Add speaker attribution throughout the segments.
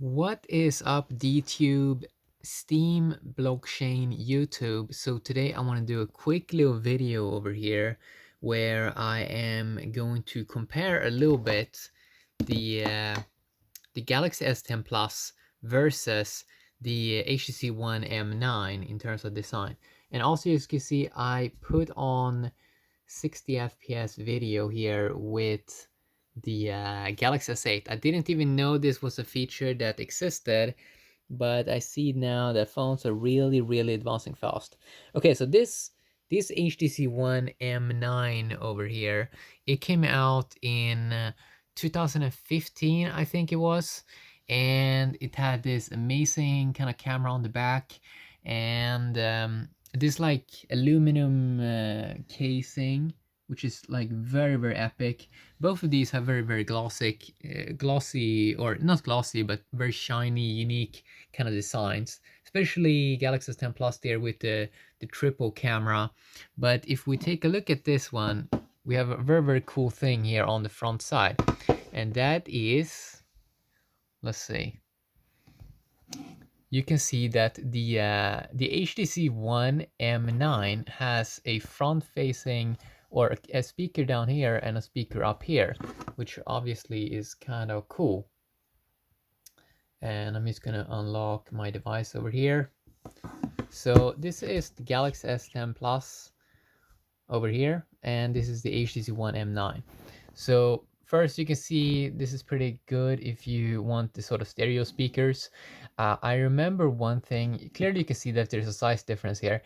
Speaker 1: What is up, DTube, Steam, Blockchain, YouTube? So today I want to do a quick little video over here where I am going to compare a little bit the the Galaxy S10 Plus versus the HTC One M9 in terms of design. And also, as you can see, I put on 60 FPS video here with the Galaxy S8. I didn't even know this was a feature that existed, but I see now that phones are really advancing fast. Okay, so this HTC One M9 over here, it came out in 2015, I think it was, and it had this amazing kind of camera on the back, and this like aluminum casing, which is like very epic. Both of these have very glossy, or not glossy, but very shiny, unique kind of designs, especially Galaxy S10 Plus there with the triple camera. But if we take a look at this one, we have a very cool thing here on the front side, and that is, let's see, you can see that the HTC One M9 has a front-facing, or a speaker down here and a speaker up here, which obviously is kind of cool. And I'm just gonna unlock my device over here. So this is the Galaxy S10 Plus over here, and this is the HTC One M9. So first, you can see this is pretty good if you want the sort of stereo speakers. I remember one thing, clearly you can see that there's a size difference here,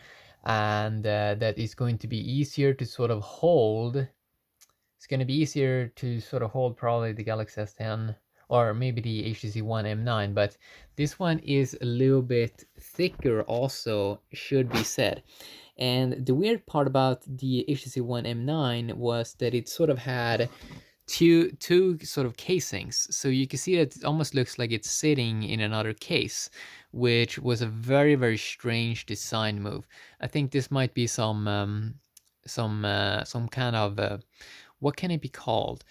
Speaker 1: and that is going to be easier to sort of hold. It's going to be easier to sort of hold probably the Galaxy S10 or maybe the HTC One M9, but this one is a little bit thicker also, should be said. And the weird part about the HTC One M9 was that it sort of had two sort of casings, so you can see that it almost looks like it's sitting in another case, which was a very strange design move. I think this might be some kind of what can it be called?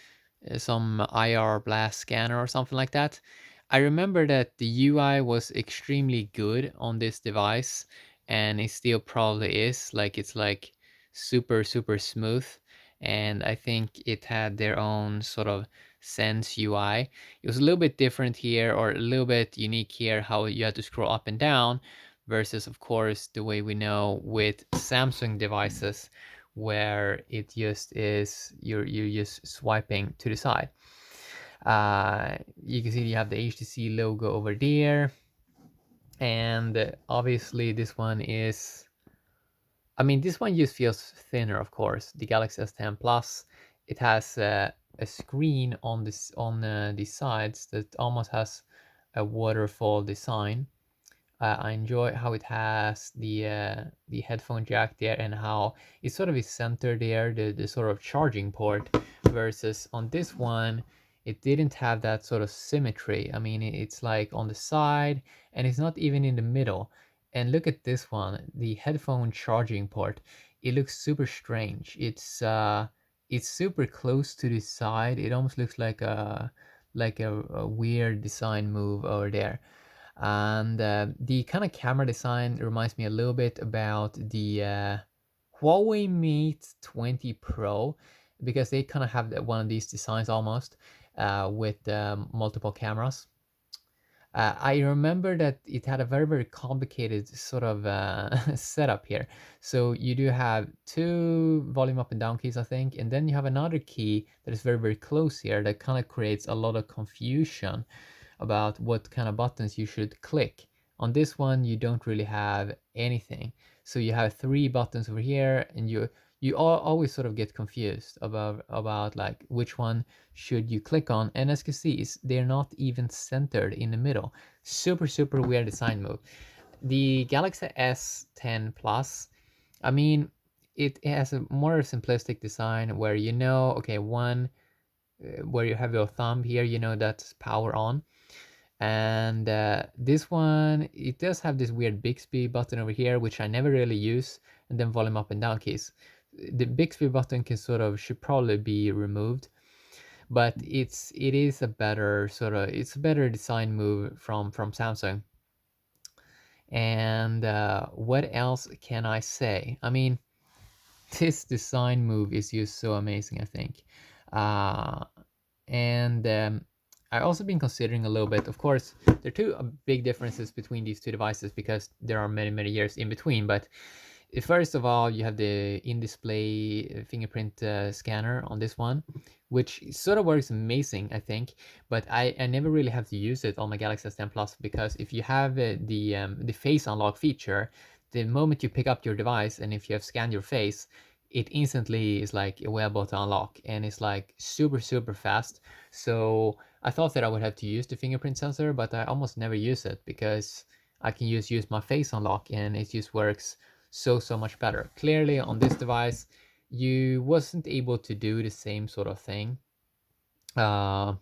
Speaker 1: Some IR blast scanner or something like that. I remember that the UI was extremely good on this device, and it still probably is. Like, it's like super smooth, and I think it had their own sort of Sense UI. It was a little bit different here, or a little bit unique here, how you had to scroll up and down, versus of course the way we know with Samsung devices, where it just is you're just swiping to the side. You can see you have the HTC logo over there, and obviously this one is, I mean, this one just feels thinner, of course. The Galaxy S10 Plus, it has a screen on the sides that almost has a waterfall design. I enjoy how it has the headphone jack there, and how it sort of is centered there, the sort of charging port, versus on this one, it didn't have that sort of symmetry. I mean, it's like on the side, and it's not even in the middle. And look at this one, the headphone charging port. It looks super strange. It's super close to the side. It almost looks like a weird design move over there. And the kind of camera design reminds me a little bit about the Huawei Mate 20 Pro, because they kind of have one of these designs almost, with multiple cameras. I remember that it had a very complicated sort of setup here. So you do have two volume up and down keys, I think, and then you have another key that is very close here that kind of creates a lot of confusion about what kind of buttons you should click. On this one, you don't really have anything. So you have three buttons over here, and you always sort of get confused about like which one should you click on. And as you can see, they're not even centered in the middle. Super weird design move. The Galaxy S10 Plus, I mean, it has a more simplistic design where, you know, okay, one where you have your thumb here, you know, that's power on. And this one, it does have this weird Bixby button over here, which I never really use, and then volume up and down keys. The Bixby button can should probably be removed. but it is a better sort of, it's a better design move from Samsung. And what else can I say? I mean, this design move is just so amazing, I think. Uh, and I also been considering a little bit. Of course, there are two big differences between these two devices because there are many years in between. But first of all, you have the in-display fingerprint scanner on this one, which sort of works amazing, I think. But I never really have to use it on my Galaxy S10 Plus because if you have the face unlock feature, the moment you pick up your device and if you have scanned your face, it instantly is like available to unlock and it's like super fast. So I thought that I would have to use the fingerprint sensor, but I almost never use it because I can use my face unlock and it just works so much better. Clearly on this device, you wasn't able to do the same sort of thing. Uh,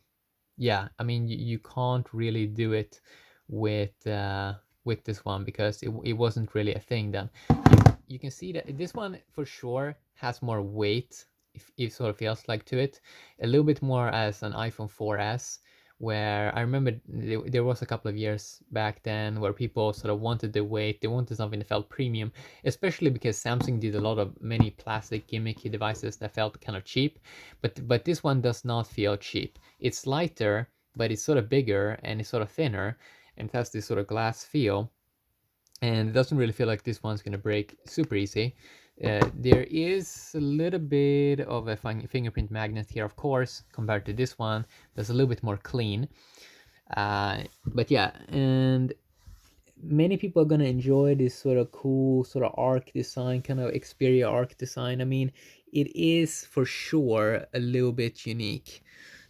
Speaker 1: yeah, I mean you can't really do it with this one because it wasn't really a thing then. You can see that this one for sure has more weight, if it sort of feels like to it, a little bit more as an iPhone 4S, where I remember there was a couple of years back then where people sort of wanted the weight, they wanted something that felt premium, especially because Samsung did a lot of many plastic gimmicky devices that felt kind of cheap, but this one does not feel cheap. It's lighter, but it's sort of bigger and it's sort of thinner, and it has this sort of glass feel, and it doesn't really feel like this one's going to break super easy. There is a little bit of a fingerprint magnet here, of course, compared to this one. That's a little bit more clean. But yeah, and many people are gonna enjoy this sort of cool sort of arc design, kind of Xperia arc design. I mean, it is for sure a little bit unique.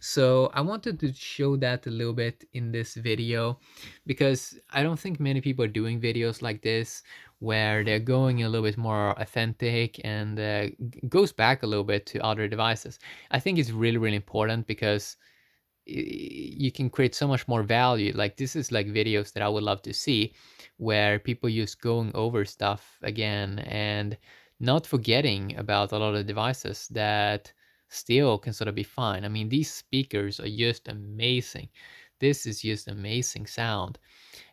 Speaker 1: So I wanted to show that a little bit in this video because I don't think many people are doing videos like this where they're going a little bit more authentic and goes back a little bit to other devices. I think it's really important because you can create so much more value. Like this is like videos that I would love to see where people just going over stuff again and not forgetting about a lot of devices that still can sort of be fine. I mean, these speakers are just amazing. This is just amazing sound,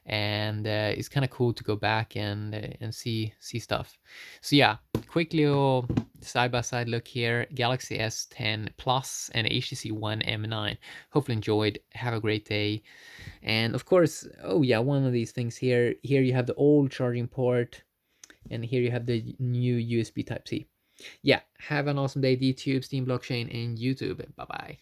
Speaker 1: and it's kind of cool to go back and see stuff. So yeah, quick little side by side look here: Galaxy S10 Plus and HTC One M9. Hopefully enjoyed. Have a great day. And of course, oh yeah, one of these things here. Here you have the old charging port, and here you have the new USB Type C. Yeah, have an awesome day, DTube, Steam Blockchain, and YouTube. Bye bye.